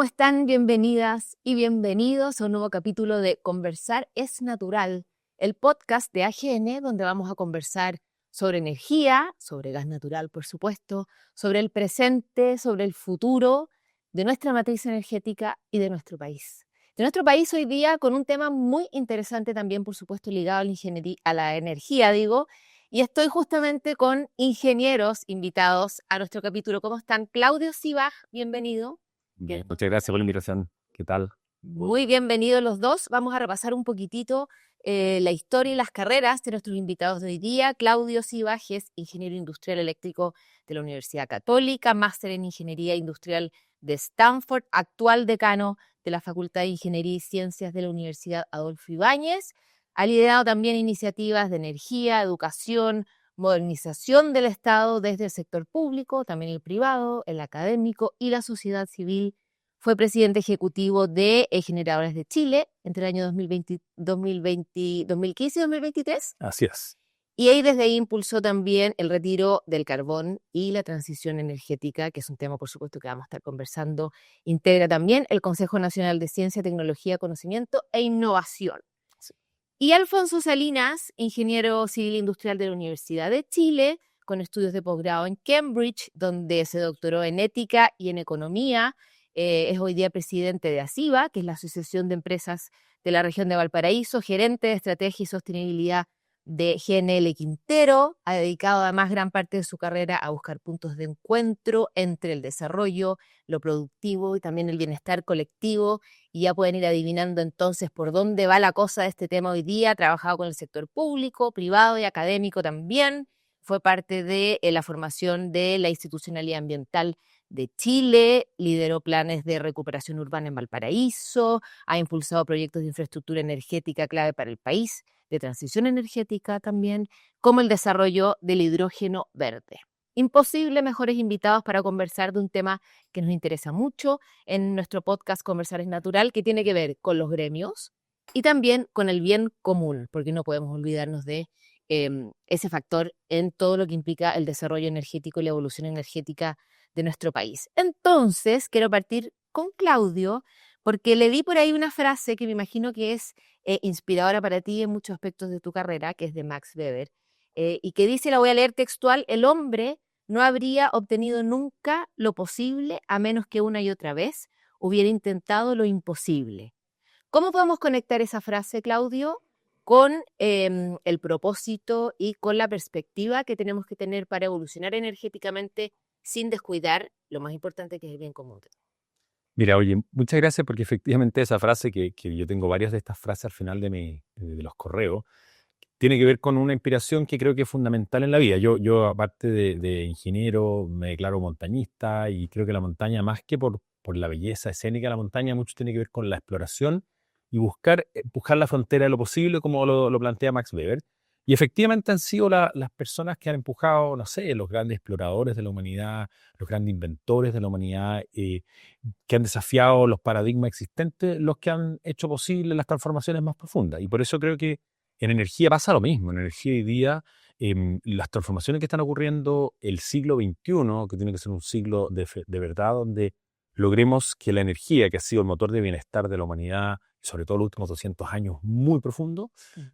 ¿Cómo están? Bienvenidas y bienvenidos a un nuevo capítulo de Conversar es Natural, el podcast de AGN, donde vamos a conversar sobre energía, sobre gas natural, por supuesto, sobre el presente, sobre el futuro de nuestra matriz energética y de nuestro país. De nuestro país hoy día con un tema muy interesante también, por supuesto, ligado a la ingeniería, a la energía, y estoy justamente con ingenieros invitados a nuestro capítulo. ¿Cómo están? Claudio Sibach, bienvenido. Bien, muchas gracias por la invitación. ¿Qué tal? Muy bienvenidos los dos. Vamos a repasar un poquitito la historia y las carreras de nuestros invitados de hoy día. Claudio Sibach es ingeniero industrial eléctrico de la Universidad Católica, máster en Ingeniería Industrial de Stanford, actual decano de la Facultad de Ingeniería y Ciencias de la Universidad Adolfo Ibáñez. Ha liderado también iniciativas de energía, educación, modernización del Estado desde el sector público, también el privado, el académico y la sociedad civil. Fue presidente ejecutivo de Generadores de Chile entre el año 2015 y 2023. Así es. Y ahí desde ahí impulsó también el retiro del carbón y la transición energética, que es un tema, por supuesto, que vamos a estar conversando. Integra también el Consejo Nacional de Ciencia, Tecnología, Conocimiento e Innovación. Sí. Y Alfonso Salinas, ingeniero civil industrial de la Universidad de Chile, con estudios de posgrado en Cambridge, donde se doctoró en ética y en economía. Es hoy día presidente de ACIVA, que es la Asociación de Empresas de la Región de Valparaíso, gerente de Estrategia y Sostenibilidad de GNL Quintero. Ha dedicado además gran parte de su carrera a buscar puntos de encuentro entre el desarrollo, lo productivo y también el bienestar colectivo. Y ya pueden ir adivinando entonces por dónde va la cosa de este tema hoy día. Ha trabajado con el sector público, privado y académico también. Fue parte de la formación de la institucionalidad ambiental de Chile, lideró planes de recuperación urbana en Valparaíso, ha impulsado proyectos de infraestructura energética clave para el país, de transición energética también, como el desarrollo del hidrógeno verde. Imposible mejores invitados para conversar de un tema que nos interesa mucho en nuestro podcast Conversar es Natural, que tiene que ver con los gremios y también con el bien común, porque no podemos olvidarnos de ese factor en todo lo que implica el desarrollo energético y la evolución energética de nuestro país. Entonces, quiero partir con Claudio, porque le di por ahí una frase que me imagino que es inspiradora para ti en muchos aspectos de tu carrera, que es de Max Weber, y que dice, la voy a leer textual: el hombre no habría obtenido nunca lo posible a menos que una y otra vez hubiera intentado lo imposible. ¿Cómo podemos conectar esa frase, Claudio, con el propósito y con la perspectiva que tenemos que tener para evolucionar energéticamente sin descuidar lo más importante, que es el bien común? Mira, oye, muchas gracias porque efectivamente esa frase, que yo tengo varias de estas frases al final de los correos, tiene que ver con una inspiración que creo que es fundamental en la vida. Yo aparte de ingeniero, me declaro montañista y creo que la montaña, más que por la belleza escénica de la montaña, mucho tiene que ver con la exploración y buscar empujar la frontera de lo posible, como lo plantea Max Weber. Y efectivamente han sido las personas que han empujado, no sé, los grandes exploradores de la humanidad, los grandes inventores de la humanidad, que han desafiado los paradigmas existentes, los que han hecho posible las transformaciones más profundas. Y por eso creo que en energía pasa lo mismo. En energía hoy día, las transformaciones que están ocurriendo, el siglo XXI, que tiene que ser un siglo de verdad, donde logremos que la energía, que ha sido el motor de bienestar de la humanidad, sobre todo los últimos 200 años, muy profundo,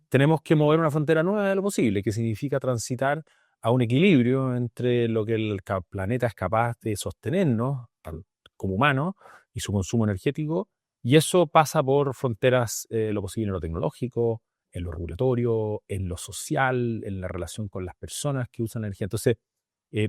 tenemos que mover una frontera nueva de lo posible, que significa transitar a un equilibrio entre lo que el planeta es capaz de sostenernos como humanos y su consumo energético, y eso pasa por fronteras, lo posible en lo tecnológico, en lo regulatorio, en lo social, en la relación con las personas que usan la energía. Entonces,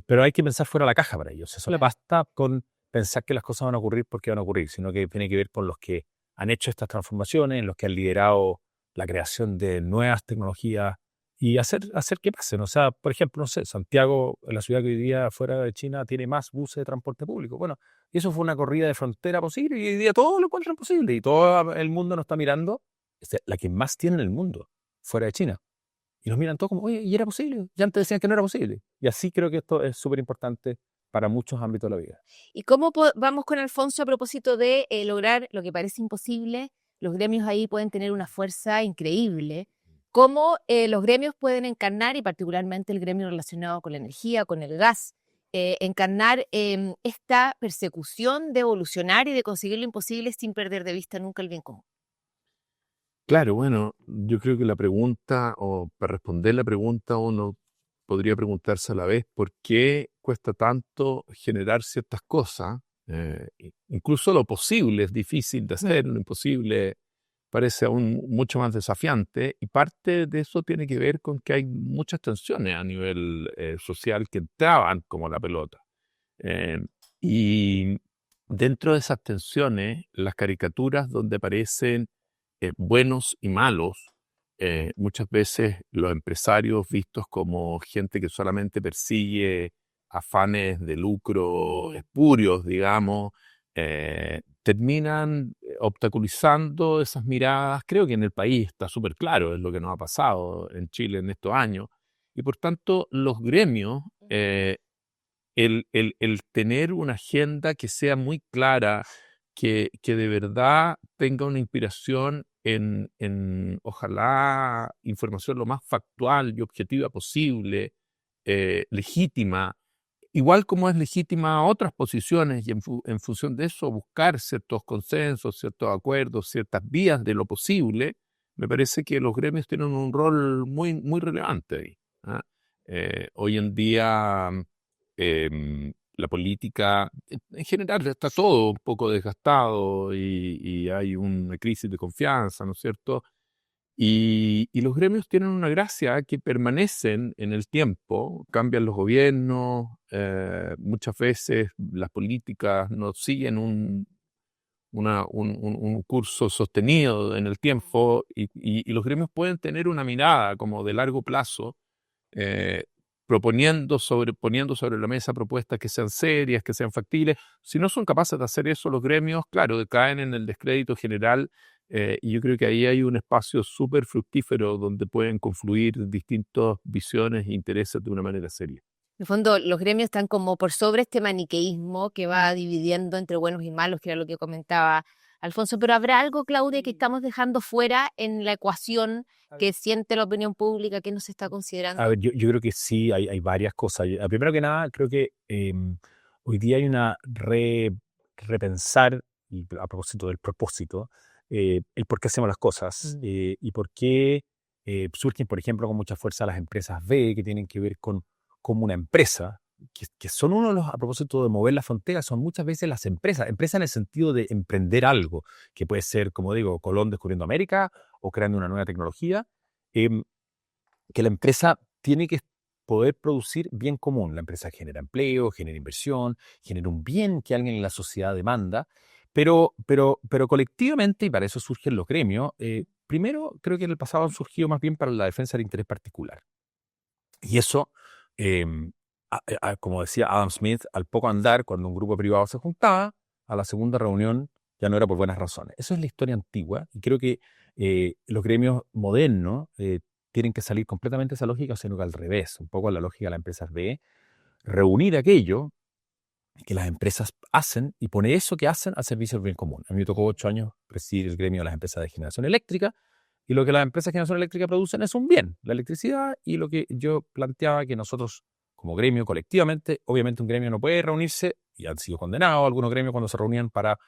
pero hay que pensar fuera de la caja para ellos. Eso le basta con pensar que las cosas van a ocurrir porque van a ocurrir, sino que tiene que ver con los que han hecho estas transformaciones, en los que han liderado la creación de nuevas tecnologías y hacer que pasen. O sea, por ejemplo, no sé, Santiago, la ciudad que hoy día fuera de China tiene más buses de transporte público. Bueno, y eso fue una corrida de frontera posible y hoy día todo lo encuentran posible y todo el mundo nos está mirando. Es la que más tiene en el mundo, fuera de China. Y nos miran todos como, oye, ¿y era posible? Ya antes decían que no era posible. Y así creo que esto es súper importante para muchos ámbitos de la vida. ¿Y cómo vamos con Alfonso a propósito de lograr lo que parece imposible? Los gremios ahí pueden tener una fuerza increíble. ¿Cómo los gremios pueden encarnar, y particularmente el gremio relacionado con la energía, con el gas, encarnar esta persecución de evolucionar y de conseguir lo imposible sin perder de vista nunca el bien común. Claro, bueno, yo creo que la pregunta, o para responder la pregunta, uno podría preguntarse a la vez por qué cuesta tanto generar ciertas cosas. Incluso lo posible es difícil de hacer, lo imposible parece aún mucho más desafiante, y parte de eso tiene que ver con que hay muchas tensiones a nivel social que entraban como la pelota. Y dentro de esas tensiones, las caricaturas donde aparecen buenos y malos, muchas veces los empresarios vistos como gente que solamente persigue afanes de lucro espurios, digamos, terminan obstaculizando esas miradas. Creo que en el país está súper claro, es lo que nos ha pasado en Chile en estos años, y por tanto los gremios, el tener una agenda que sea muy clara, que de verdad tenga una inspiración en ojalá información lo más factual y objetiva posible, legítima, igual como es legítima otras posiciones, y en función de eso buscar ciertos consensos, ciertos acuerdos, ciertas vías de lo posible. Me parece que los gremios tienen un rol muy, muy relevante ahí, ¿ah? Hoy en día la política, en general, está todo un poco desgastado, y hay una crisis de confianza, ¿no es cierto? Y los gremios tienen una gracia que permanecen en el tiempo, cambian los gobiernos, muchas veces las políticas no siguen un curso sostenido en el tiempo, y los gremios pueden tener una mirada como de largo plazo, eh, poniendo sobre la mesa propuestas que sean serias, que sean factibles. Si no son capaces de hacer eso, los gremios, claro, caen en el descrédito general, y yo creo que ahí hay un espacio súper fructífero donde pueden confluir distintas visiones e intereses de una manera seria. En el fondo, los gremios están como por sobre este maniqueísmo que va dividiendo entre buenos y malos, que era lo que comentaba Alfonso. Pero ¿habrá algo, Claudia, que estamos dejando fuera en la ecuación que siente la opinión pública, que no se está considerando? A ver, yo creo que sí, hay varias cosas. Primero que nada, creo que hoy día hay una repensar, y a propósito del propósito, el por qué hacemos las cosas, y por qué surgen, por ejemplo, con mucha fuerza las empresas B, que tienen que ver con como una empresa, que son uno de los, a propósito de mover la frontera, son muchas veces las empresas en el sentido de emprender algo, que puede ser, como digo, Colón descubriendo América o creando una nueva tecnología. Que la empresa tiene que poder producir bien común. La empresa genera empleo, genera inversión, genera un bien que alguien en la sociedad demanda, pero colectivamente, y para eso surgen los gremios, primero creo que en el pasado han surgido más bien para la defensa del interés particular. Y eso, eh, como decía Adam Smith, al poco andar, cuando un grupo privado se juntaba, a la segunda reunión ya no era por buenas razones. Eso es la historia antigua, y creo que los gremios modernos tienen que salir completamente de esa lógica, sino que al revés, un poco la lógica de las empresas B, reunir aquello que las empresas hacen y poner eso que hacen al servicio del bien común. A mí me tocó 8 años presidir el gremio de las empresas de generación eléctrica, y lo que las empresas de generación eléctrica producen es un bien, la electricidad, y lo que yo planteaba que nosotros como gremio, colectivamente, obviamente un gremio no puede reunirse, y han sido condenados algunos gremios cuando se reunían para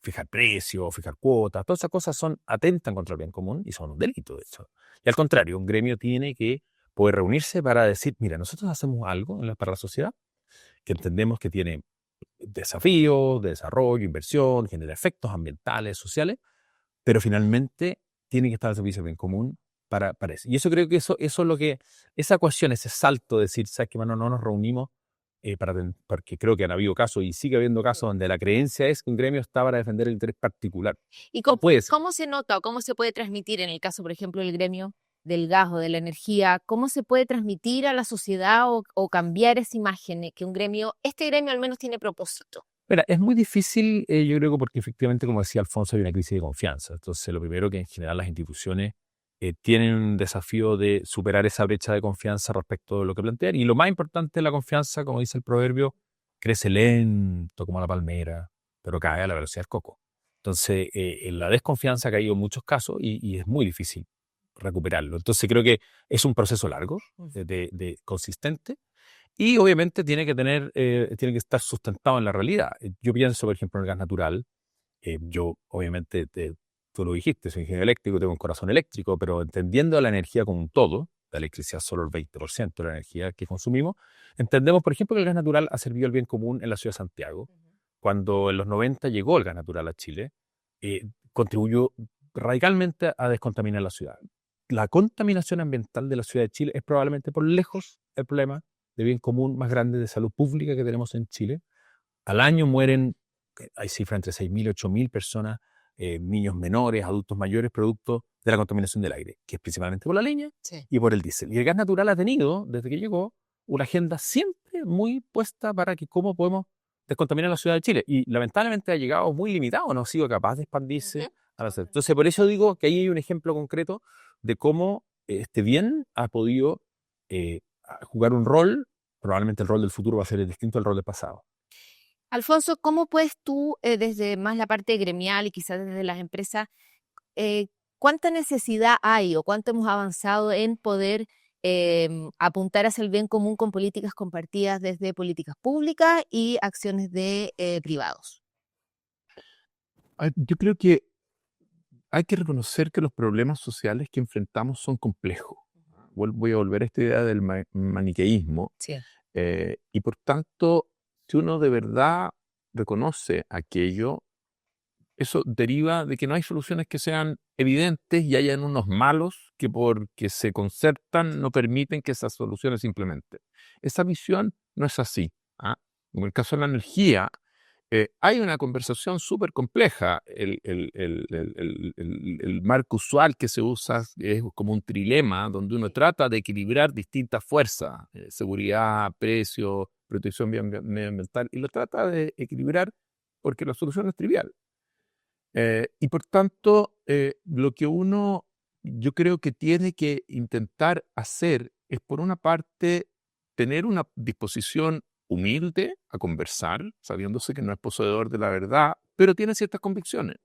fijar precios, fijar cuotas, todas esas cosas atentan contra el bien común y son un delito, de hecho. Y al contrario, un gremio tiene que poder reunirse para decir, mira, nosotros hacemos algo para la sociedad que entendemos que tiene desafíos de desarrollo, inversión, genera efectos ambientales, sociales, pero finalmente tiene que estar al servicio del bien común para eso. Y eso creo que eso es lo que, esa ecuación, ese salto de decir, ¿sabes qué, mano? No nos reunimos porque creo que han habido casos y sigue habiendo casos donde la creencia es que un gremio está para defender el interés particular. ¿Y cómo se nota o cómo se puede transmitir en el caso, por ejemplo, del gremio del gas o de la energía? ¿Cómo se puede transmitir a la sociedad o cambiar esa imagen que este gremio al menos tiene propósito? Mira, es muy difícil, yo creo, porque efectivamente, como decía Alfonso, hay una crisis de confianza. Entonces, lo primero que en general las instituciones tienen un desafío de superar esa brecha de confianza respecto de lo que plantean. Y lo más importante es la confianza, como dice el proverbio, crece lento como la palmera, pero cae a la velocidad del coco. Entonces, la desconfianza ha caído en muchos casos, y es muy difícil recuperarlo. Entonces, creo que es un proceso largo, consistente, Y obviamente tiene que estar sustentado en la realidad. Yo pienso, por ejemplo, en el gas natural. Yo, obviamente, tú lo dijiste, soy ingeniero eléctrico, tengo un corazón eléctrico, pero entendiendo la energía como un todo, la electricidad es solo el 20% de la energía que consumimos, entendemos, por ejemplo, que el gas natural ha servido al bien común en la ciudad de Santiago. Cuando en los 90 llegó el gas natural a Chile, contribuyó radicalmente a descontaminar la ciudad. La contaminación ambiental de la ciudad de Chile es probablemente por lejos el problema de bien común más grande de salud pública que tenemos en Chile. Al año mueren, hay cifras entre 6.000 y 8.000 personas, niños menores, adultos mayores, producto de la contaminación del aire, que es principalmente por la leña y por el diésel. Y el gas natural ha tenido, desde que llegó, una agenda siempre muy puesta para que cómo podemos descontaminar la ciudad de Chile. Y lamentablemente ha llegado muy limitado, no ha sido capaz de expandirse. Entonces, por eso digo que ahí hay un ejemplo concreto de cómo este bien ha podido jugar un rol. Probablemente el rol del futuro va a ser distinto al rol del pasado. Alfonso, ¿cómo puedes tú, desde más la parte gremial y quizás desde las empresas, cuánta necesidad hay o cuánto hemos avanzado en poder apuntar hacia el bien común con políticas compartidas desde políticas públicas y acciones de privados? Yo creo que hay que reconocer que los problemas sociales que enfrentamos son complejos. Voy a volver a esta idea del maniqueísmo. Sí. Y por tanto, si uno de verdad reconoce aquello, eso deriva de que no hay soluciones que sean evidentes y hayan unos malos que porque se concertan no permiten que esas soluciones se implementen. Esa visión no es así. En el caso de la energía, hay una conversación súper compleja. El marco usual que se usa es como un trilema donde uno trata de equilibrar distintas fuerzas, seguridad, precio, protección medioambiental, y lo trata de equilibrar porque la solución es trivial. Y por tanto, lo que uno, yo creo que tiene que intentar hacer es, por una parte, tener una disposición humilde a conversar, sabiéndose que no es poseedor de la verdad, pero tiene ciertas convicciones.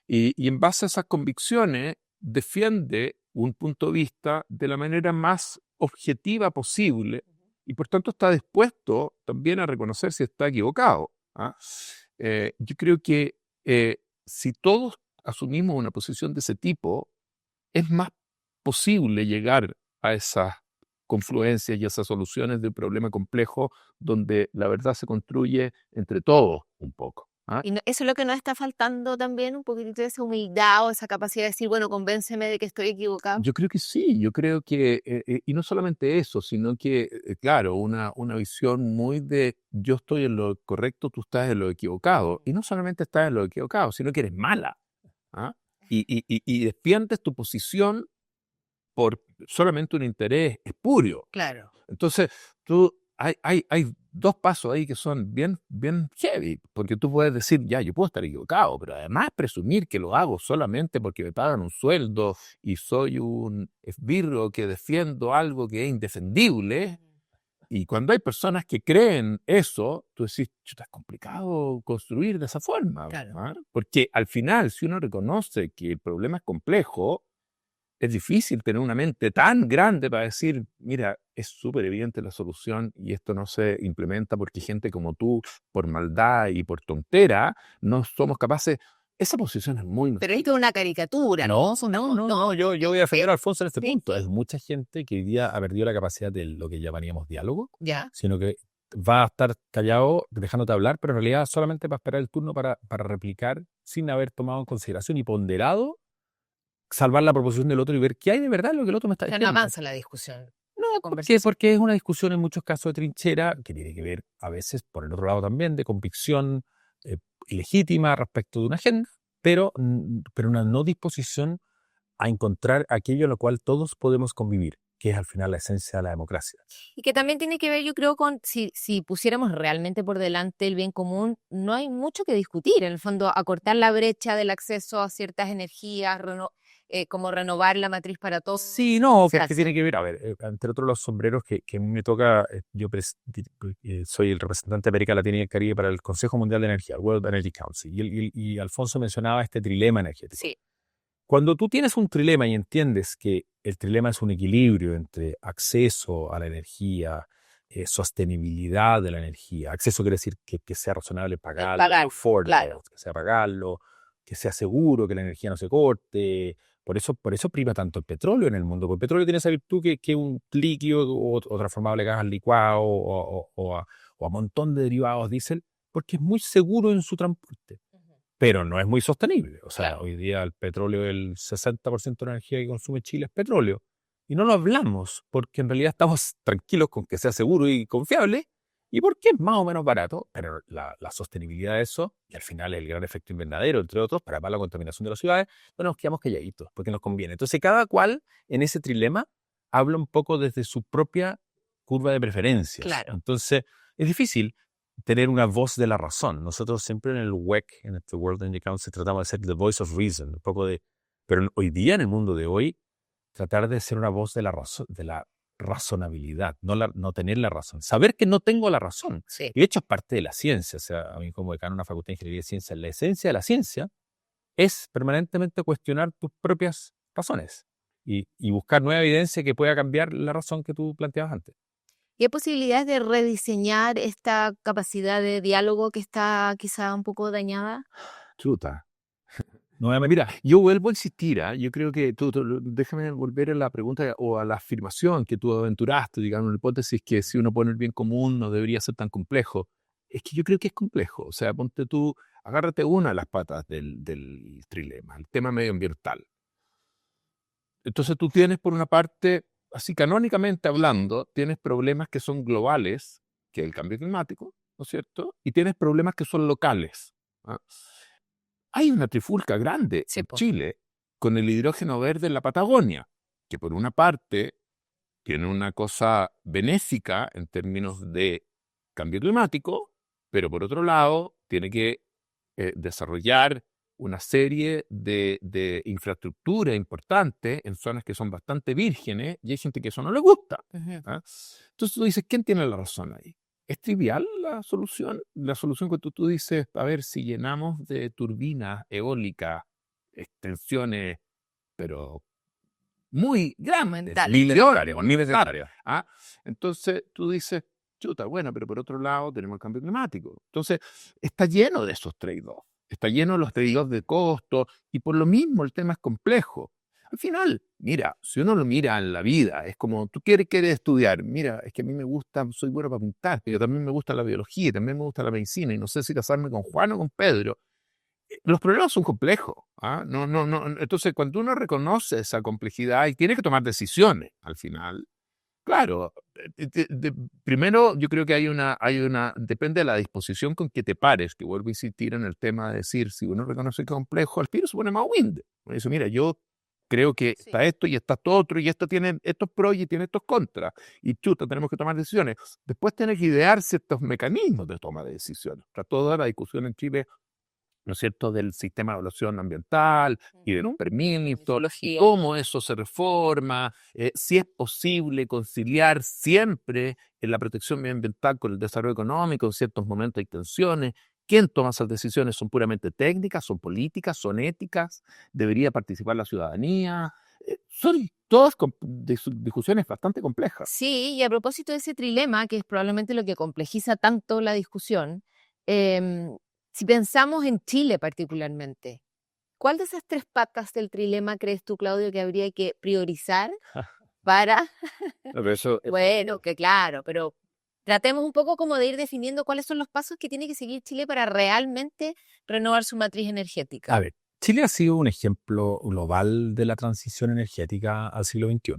Y en base a esas convicciones, defiende un punto de vista de la manera más objetiva posible y por tanto está dispuesto también a reconocer si está equivocado. Yo creo que si todos asumimos una posición de ese tipo, es más posible llegar a esas confluencias y esas soluciones de un problema complejo donde la verdad se construye entre todos un poco. Y eso es lo que nos está faltando también, un poquitito de esa humildad o esa capacidad de decir, bueno, convénceme de que estoy equivocado. Yo creo que sí, yo creo que, y no solamente eso, sino que, claro, una visión muy de yo estoy en lo correcto, tú estás en lo equivocado. Y no solamente estás en lo equivocado, sino que eres mala. Y defiendes tu posición por solamente un interés espurio. Claro. Entonces, hay dos pasos ahí que son bien heavy, porque tú puedes decir, ya, yo puedo estar equivocado, pero además presumir que lo hago solamente porque me pagan un sueldo y soy un esbirro que defiendo algo que es indefendible. Y cuando hay personas que creen eso, tú decís, chuta, es complicado construir de esa forma. Claro. Porque al final, si uno reconoce que el problema es complejo, es difícil tener una mente tan grande para decir, mira, es súper evidente la solución y esto no se implementa porque gente como tú, por maldad y por tontera, no somos capaces. Esa posición es muy... Pero esto es una caricatura. No, yo voy a defender a Alfonso en este punto. Hay mucha gente que hoy día ha perdido la capacidad de lo que llamaríamos diálogo, sino que va a estar callado, dejándote hablar, pero en realidad solamente va a esperar el turno para replicar sin haber tomado en consideración y ponderado salvar la proposición del otro y ver qué hay de verdad en lo que el otro me está diciendo. No avanza la discusión. No, porque es una discusión en muchos casos de trinchera que tiene que ver a veces, por el otro lado también, de convicción ilegítima respecto de una agenda, pero una no disposición a encontrar aquello en lo cual todos podemos convivir, que es al final la esencia de la democracia. Y que también tiene que ver, yo creo, con si pusiéramos realmente por delante el bien común, no hay mucho que discutir. En el fondo, acortar la brecha del acceso a ciertas energías, como renovar la matriz para todos. Sí, no, que tiene que ver, a ver, entre otros los sombreros que a mí me toca, yo soy el representante de América Latina y el Caribe para el Consejo Mundial de Energía, el World Energy Council, y Alfonso mencionaba este trilema energético. Sí. Cuando tú tienes un trilema y entiendes que el trilema es un equilibrio entre acceso a la energía, sostenibilidad de la energía. Acceso quiere decir que sea razonable pagarlo, Pagar, affordable, claro. que sea pagarlo, que sea seguro, que la energía no se corte. Por eso prima tanto el petróleo en el mundo, porque el petróleo tiene esa virtud que un líquido o transformable a gas licuado o a un montón de derivados diésel, porque es muy seguro en su transporte, pero no es muy sostenible. O sea, Claro. hoy día el petróleo, el 60% de la energía que consume Chile es petróleo. Y no lo hablamos porque en realidad estamos tranquilos con que sea seguro y confiable y porque es más o menos barato, pero la sostenibilidad de eso, y al final el gran efecto invernadero, entre otros, para la contaminación de las ciudades, no nos quedamos calladitos porque nos conviene. Entonces cada cual en ese trilema habla un poco desde su propia curva de preferencias. Claro. Entonces es difícil tener una voz de la razón. Nosotros siempre en el WEC, en este World Energy Council, tratamos de ser the voice of reason, un poco de, pero hoy día, en el mundo de hoy, tratar de ser una voz de la razón, de la razonabilidad, no tener la razón, saber que no tengo la razón. Sí. Y de hecho es parte de la ciencia. O sea, a mí como decano en una facultad de Ingeniería y Ciencias, la esencia de la ciencia es permanentemente cuestionar tus propias razones y buscar nueva evidencia que pueda cambiar la razón que tú planteabas antes. ¿Y hay posibilidades de rediseñar esta capacidad de diálogo que está quizá un poco dañada? Chuta. Mira, yo vuelvo a insistir, yo creo que déjame volver a la pregunta o a la afirmación que tú aventuraste, digamos, una hipótesis que si uno pone el bien común no debería ser tan complejo. Es que yo creo que es complejo, o sea, ponte tú, agárrate una de las patas del trilema, el tema medioambiental. Entonces tú tienes por una parte, así canónicamente hablando, tienes problemas que son globales, que es el cambio climático, ¿no es cierto? Y tienes problemas que son locales. Hay una trifulca grande Sí, en po. Chile con el hidrógeno verde en la Patagonia, que por una parte tiene una cosa benéfica en términos de cambio climático, pero por otro lado tiene que desarrollar una serie de infraestructura importante en zonas que son bastante vírgenes y hay gente que eso no le gusta. Entonces tú dices, ¿quién tiene la razón ahí? ¿Es trivial la solución? La solución que tú dices, a ver, si llenamos de turbinas eólicas, extensiones, pero muy grandes, Monumentales. miles de dólares o miles de dólares. Entonces tú dices, chuta, bueno, pero por otro lado tenemos el cambio climático. Entonces está lleno de esos trade-offs, está lleno de los trade-offs de costo y por lo mismo el tema es complejo. Al final, mira, si uno lo mira en la vida, es como, tú quieres estudiar, mira, es que a mí me gusta, soy bueno para pintar, pero también me gusta la biología, y también me gusta la medicina, y no sé si casarme con Juan o con Pedro. Los problemas son complejos. No. Entonces, cuando uno reconoce esa complejidad y tiene que tomar decisiones al final, claro, primero yo creo que hay una, depende de la disposición con que te pares, que vuelvo a insistir en el tema de decir, si uno reconoce que es complejo, al tiro se pone más humilde. Dice, mira, yo creo que Sí. está esto y está esto otro, y esto tiene estos pros y tiene estos contras, y chuta, tenemos que tomar decisiones. Después tienes que idear ciertos mecanismos de toma de decisiones. Para toda la discusión en Chile, ¿no es cierto?, del sistema de evaluación ambiental y de los permisos, y cómo eso se reforma, si es posible conciliar siempre en la protección medioambiental con el desarrollo económico, en ciertos momentos hay tensiones. ¿Quién toma esas decisiones? ¿Son puramente técnicas? ¿Son políticas? ¿Son éticas? ¿Debería participar la ciudadanía? Son todas discusiones bastante complejas. Sí, y a propósito de ese trilema, que es probablemente lo que complejiza tanto la discusión, si pensamos en Chile particularmente, ¿cuál de esas tres patas del trilema crees tú, Claudio, que habría que priorizar para... Pero eso, Bueno, que claro, pero tratemos un poco como de ir definiendo cuáles son los pasos que tiene que seguir Chile para realmente renovar su matriz energética. a ver, Chile ha sido un ejemplo global de la transición energética al siglo XXI.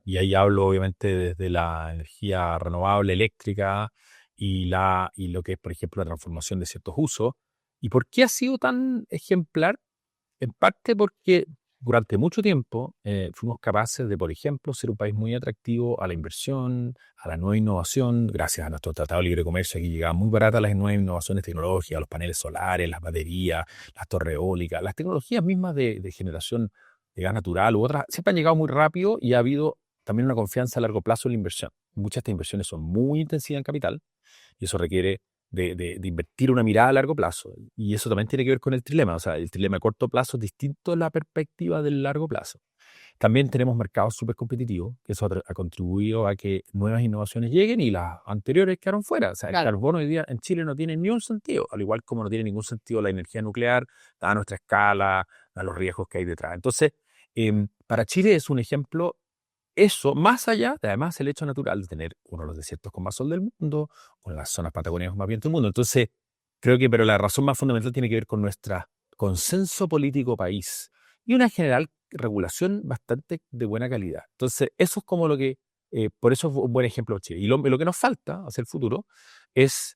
Y ahí hablo obviamente desde la energía renovable eléctrica y lo que es, por ejemplo, la transformación de ciertos usos. ¿Y por qué ha sido tan ejemplar? En parte porque durante mucho tiempo fuimos capaces de, por ejemplo, ser un país muy atractivo a la inversión, a la nueva innovación. Gracias a nuestro Tratado de Libre Comercio, aquí llegaban muy baratas las nuevas innovaciones tecnológicas, los paneles solares, las baterías, las torres eólicas, las tecnologías mismas de generación de gas natural u otras, siempre han llegado muy rápido y ha habido también una confianza a largo plazo en la inversión. Muchas de estas inversiones son muy intensivas en capital y eso requiere de invertir una mirada a largo plazo. Y eso también tiene que ver con el trilema. O sea, el trilema a corto plazo es distinto a la perspectiva del largo plazo. También tenemos mercados súper competitivos, que eso ha contribuido a que nuevas innovaciones lleguen y las anteriores quedaron fuera. O sea, el Claro. carbono hoy día en Chile no tiene ni un sentido, al igual como no tiene ningún sentido la energía nuclear, dada nuestra escala, a los riesgos que hay detrás. Entonces, para Chile es un ejemplo eso, más allá de además el hecho natural de tener uno de los desiertos con más sol del mundo, con las zonas patagónicas con más viento del mundo. Entonces, creo que, pero la razón más fundamental tiene que ver con nuestro consenso político país y una general regulación bastante de buena calidad. Entonces, eso es como lo que, por eso es un buen ejemplo de Chile. Y lo que nos falta hacia el futuro es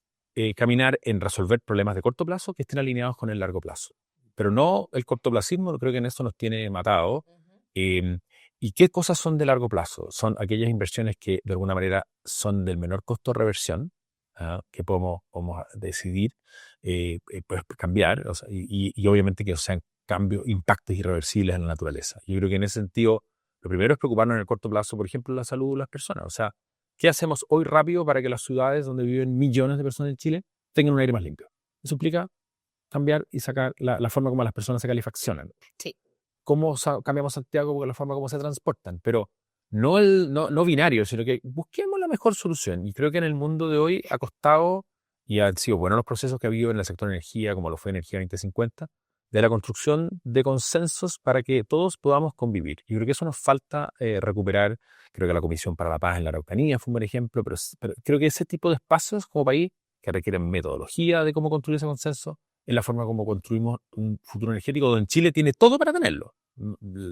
caminar en resolver problemas de corto plazo que estén alineados con el largo plazo. Pero no el cortoplacismo, creo que en eso nos tiene matado. ¿Y qué cosas son de largo plazo? Son aquellas inversiones que de alguna manera son del menor costo de reversión, que podemos decidir pues, cambiar, o sea, y obviamente que sean cambios, impactos irreversibles en la naturaleza. Yo creo que en ese sentido, lo primero es preocuparnos en el corto plazo, por ejemplo, la salud de las personas. O sea, ¿qué hacemos hoy rápido para que las ciudades donde viven millones de personas en Chile tengan un aire más limpio? Eso implica cambiar y sacar la forma como las personas se calefaccionan. Sí. Cómo cambiamos Santiago por la forma como se transportan, pero no binario, sino que busquemos la mejor solución. Y creo que en el mundo de hoy ha costado, y han sido buenos los procesos que ha habido en el sector energía, como lo fue Energía 2050, de la construcción de consensos para que todos podamos convivir. Y creo que eso nos falta recuperar. Creo que la Comisión para la Paz en la Araucanía fue un buen ejemplo, pero creo que ese tipo de espacios como país que requieren metodología de cómo construir ese consenso, en la forma como construimos un futuro energético donde Chile tiene todo para tenerlo.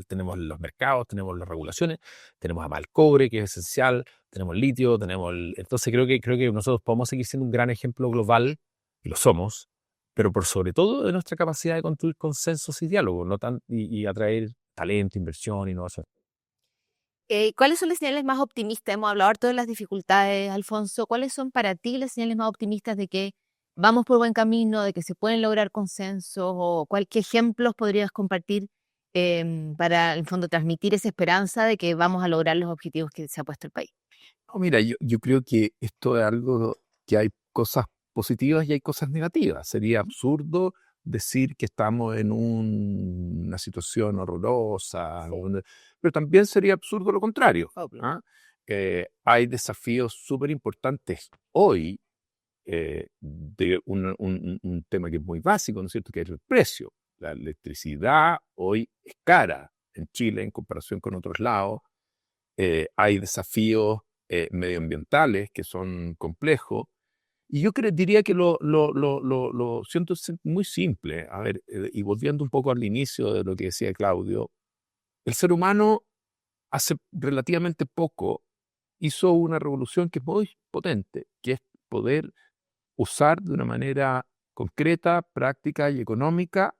Tenemos los mercados, tenemos las regulaciones, tenemos además el cobre, que es esencial, tenemos el litio, entonces creo que nosotros podemos seguir siendo un gran ejemplo global, y lo somos, pero por sobre todo de nuestra capacidad de construir consensos y diálogo, y atraer talento, inversión, innovación. ¿Cuáles son las señales más optimistas? Hemos hablado harto de las dificultades, Alfonso. ¿Cuáles son para ti las señales más optimistas de que vamos por buen camino, de que se pueden lograr consensos? ¿O qué ejemplos podrías compartir para, en el fondo, transmitir esa esperanza de que vamos a lograr los objetivos que se ha puesto el país? No, mira, yo creo que esto es algo que hay cosas positivas y hay cosas negativas. Sería absurdo decir que estamos en una situación horrorosa, Sí. pero también sería absurdo lo contrario. Obvio. ¿Ah? Hay desafíos súper importantes hoy de un tema que es muy básico, ¿no es cierto?, que es el precio. La electricidad hoy es cara en Chile en comparación con otros lados. Hay desafíos medioambientales que son complejos. Y yo diría que lo siento muy simple. A ver, y volviendo un poco al inicio de lo que decía Claudio, el ser humano hace relativamente poco hizo una revolución que es muy potente, que es poder usar de una manera concreta, práctica y económica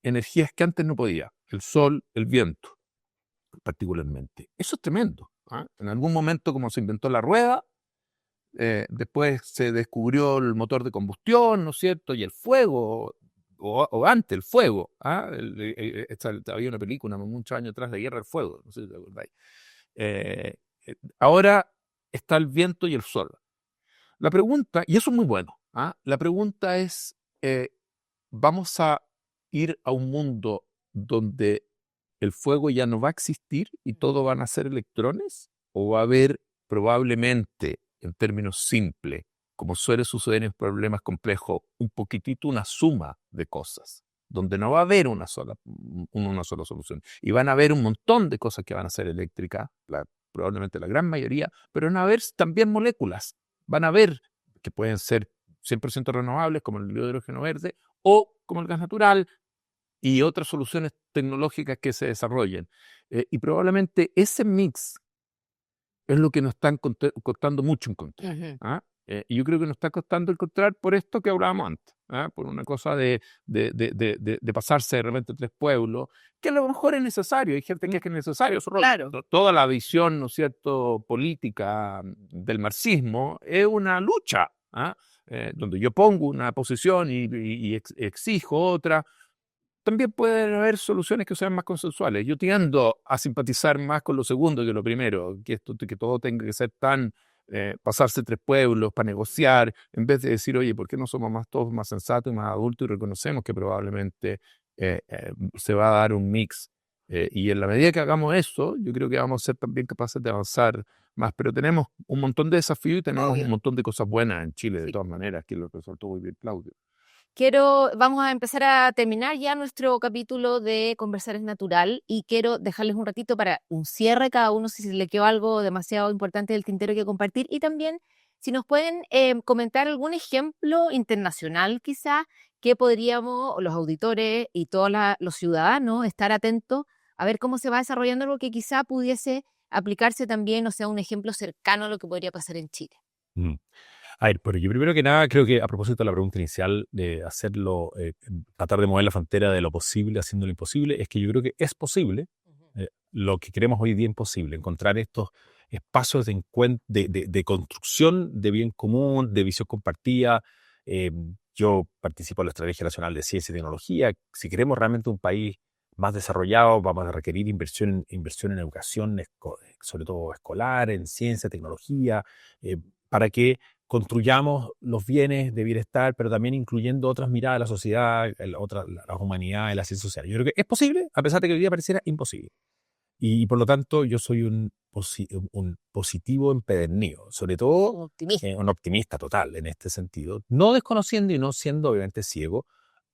energías que antes no podía, el sol, el viento, particularmente. Eso es tremendo. En algún momento, como se inventó la rueda, después se descubrió el motor de combustión, ¿no es cierto? Y el fuego, o antes el fuego. Había una película muchos años atrás de Guerra del Fuego, no sé si te acordáis. Ahora está el viento y el sol. La pregunta, y eso es muy bueno, la pregunta es, ¿vamos a ir a un mundo donde el fuego ya no va a existir y todo van a ser electrones? ¿O va a haber probablemente, en términos simples, como suele suceder en problemas complejos, un poquitito una suma de cosas, donde no va a haber una sola solución? Y van a haber un montón de cosas que van a ser eléctricas, probablemente la gran mayoría, pero van a haber también moléculas. Van a haber que pueden ser 100% renovables, como el hidrógeno verde, o como el gas natural, y otras soluciones tecnológicas que se desarrollen. Y probablemente ese mix es lo que nos están costando mucho encontrar. Y yo creo que nos está costando encontrar por esto que hablábamos antes, por una cosa de pasarse de repente 3 pueblos, que a lo mejor es necesario, hay gente que es necesario. Claro. Toda la visión, ¿no es cierto?, política del marxismo es una lucha, donde yo pongo una posición y exijo otra. También pueden haber soluciones que sean más consensuales. Yo tiendo a simpatizar más con lo segundo que lo primero, que todo tenga que ser tan pasarse 3 pueblos para negociar, en vez de decir, oye, ¿por qué no somos todos más sensatos y más adultos y reconocemos que probablemente se va a dar un mix Y en la medida que hagamos eso, yo creo que vamos a ser también capaces de avanzar más. Pero tenemos un montón de desafíos y tenemos un montón de cosas buenas en Chile, de todas maneras, que lo resaltó muy bien Claudio. Vamos a empezar a terminar ya nuestro capítulo de Conversar es Natural y quiero dejarles un ratito para un cierre cada uno si se le quedó algo demasiado importante del tintero que compartir y también si nos pueden comentar algún ejemplo internacional quizá que podríamos los auditores y todos los ciudadanos estar atentos a ver cómo se va desarrollando algo que quizá pudiese aplicarse también, o sea, un ejemplo cercano a lo que podría pasar en Chile. Mm. A ver, pero yo primero que nada creo que a propósito de la pregunta inicial de hacerlo, tratar de mover la frontera de lo posible haciendo lo imposible, es que yo creo que es posible lo que queremos hoy día imposible, encontrar estos espacios de construcción de bien común, de visión compartida. Yo participo en la Estrategia Nacional de Ciencia y Tecnología. Si queremos realmente un país más desarrollado, vamos a requerir inversión en educación, sobre todo escolar, en ciencia, tecnología, para que construyamos los bienes de bienestar, pero también incluyendo otras miradas de la sociedad, la humanidad, la ciencia social. Yo creo que es posible, a pesar de que hoy día pareciera imposible. Y por lo tanto, yo soy un positivo empedernido, sobre todo un optimista total en este sentido, no desconociendo y no siendo obviamente ciego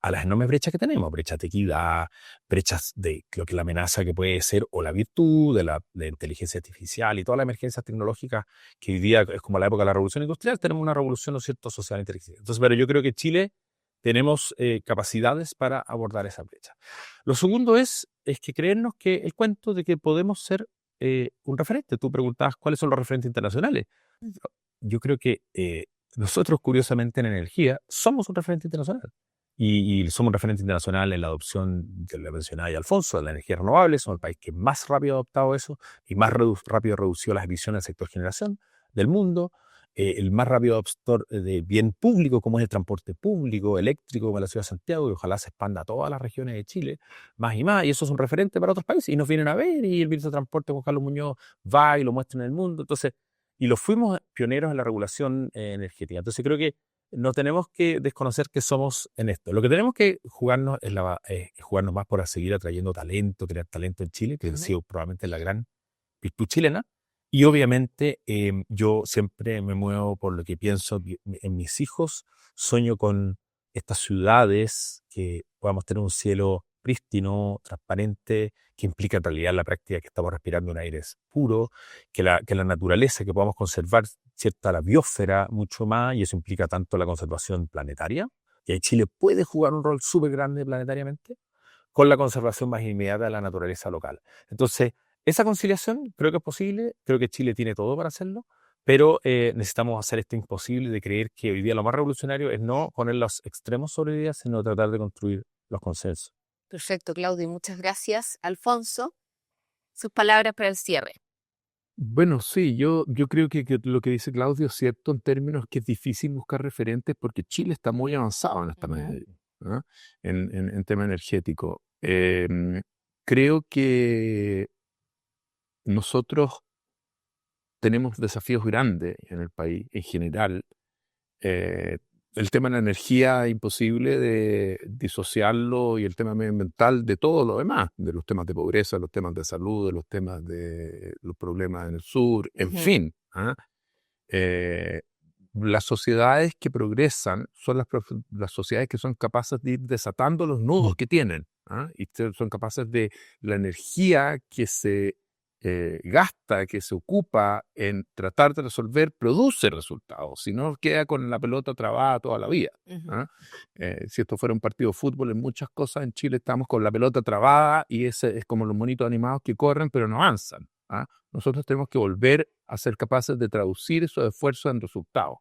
a las enormes brechas que tenemos, brechas de equidad, brechas de lo que la amenaza que puede ser o la virtud de la inteligencia artificial y todas las emergencias tecnológicas que hoy día es como la época de la revolución industrial, tenemos una revolución, ¿no es cierto?, social inteligente. Entonces, pero yo creo que Chile tenemos capacidades para abordar esa brecha. Lo segundo es que creernos que el cuento de que podemos ser un referente. Tú preguntabas cuáles son los referentes internacionales. Yo creo que nosotros, curiosamente, en energía, somos un referente internacional. Y somos un referente internacional en la adopción, que le mencionaba ya Alfonso, de la energía renovable. Somos el país que más rápido ha adoptado eso y más rápido redució las emisiones del sector generación del mundo. El más rápido adoptor de bien público, como es el transporte público, eléctrico, como la ciudad de Santiago, y ojalá se expanda a todas las regiones de Chile, más y más, y eso es un referente para otros países, y nos vienen a ver, y el ministro de Transporte, Juan Carlos Muñoz, va y lo muestra en el mundo. Entonces, y los fuimos pioneros en la regulación energética. Entonces, creo que no tenemos que desconocer que somos en esto. Lo que tenemos que jugarnos es jugarnos más por seguir atrayendo talento, crear talento en Chile, que ha sido probablemente la gran virtud chilena. Y obviamente yo siempre me muevo por lo que pienso en mis hijos. Sueño con estas ciudades que podamos tener un cielo prístino, transparente, que implica en realidad la práctica que estamos respirando un aire puro, que la naturaleza, que podamos conservar cierta la biosfera mucho más, y eso implica tanto la conservación planetaria, y ahí Chile puede jugar un rol súper grande planetariamente, con la conservación más inmediata de la naturaleza local. Entonces, esa conciliación creo que es posible, creo que Chile tiene todo para hacerlo, pero necesitamos hacer esto imposible de creer que hoy día lo más revolucionario es no poner los extremos sobre el día, sino tratar de construir los consensos. Perfecto, Claudio, muchas gracias. Alfonso, sus palabras para el cierre. Bueno, sí, yo creo que lo que dice Claudio es cierto en términos que es difícil buscar referentes porque Chile está muy avanzado en esta medida, ¿no? En tema energético. Creo que nosotros tenemos desafíos grandes en el país en general. El tema de la energía es imposible de disociarlo, y el tema medioambiental de todo lo demás, de los temas de pobreza, los temas de salud, de los temas de los problemas en el sur, en fin. Las sociedades que progresan son las sociedades que son capaces de ir desatando los nudos que tienen, y son capaces de la energía que se gasta, que se ocupa en tratar de resolver, produce resultados, si no queda con la pelota trabada toda la vida. Si esto fuera un partido de fútbol, en muchas cosas en Chile estamos con la pelota trabada y ese es como los monitos animados que corren pero no avanzan. Nosotros tenemos que volver a ser capaces de traducir esos esfuerzos en resultados.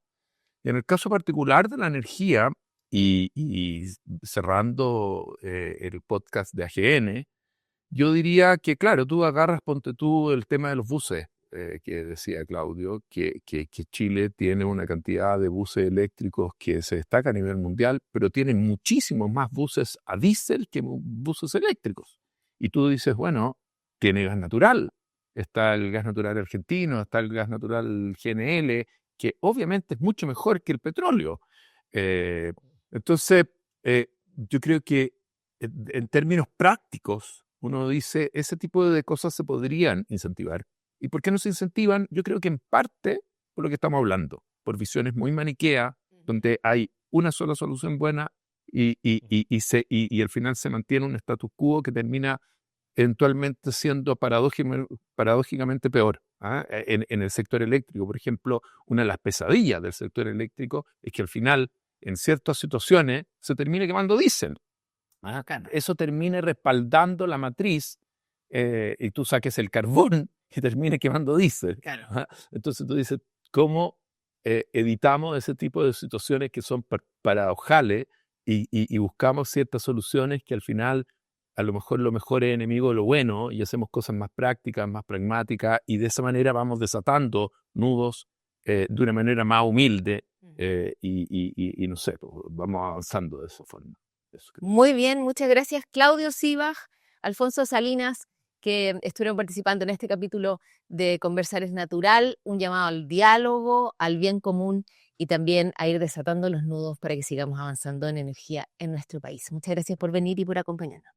Y en el caso particular de la energía, y cerrando el podcast de AGN, yo diría que, claro, tú agarras, ponte tú el tema de los buses, que decía Claudio, que Chile tiene una cantidad de buses eléctricos que se destaca a nivel mundial, pero tiene muchísimos más buses a diésel que buses eléctricos. Y tú dices, bueno, tiene gas natural, está el gas natural argentino, está el gas natural GNL, que obviamente es mucho mejor que el petróleo. Entonces, yo creo que en términos prácticos, uno dice, ese tipo de cosas se podrían incentivar. ¿Y por qué no se incentivan? Yo creo que en parte por lo que estamos hablando, por visiones muy maniqueas, donde hay una sola solución buena y al final se mantiene un status quo que termina eventualmente siendo paradójicamente peor. En el sector eléctrico, por ejemplo, una de las pesadillas del sector eléctrico es que al final, en ciertas situaciones, se termine quemando diésel. Eso termine respaldando la matriz y tú saques el carbón y termine quemando diésel. Entonces tú dices, ¿cómo evitamos ese tipo de situaciones que son paradojales y buscamos ciertas soluciones que al final a lo mejor es enemigo de lo bueno y hacemos cosas más prácticas, más pragmáticas y de esa manera vamos desatando nudos de una manera más humilde y no sé, pues, vamos avanzando de esa forma. Muy bien, muchas gracias Claudio Sivag, Alfonso Salinas, que estuvieron participando en este capítulo de Conversar es Natural, un llamado al diálogo, al bien común y también a ir desatando los nudos para que sigamos avanzando en energía en nuestro país. Muchas gracias por venir y por acompañarnos.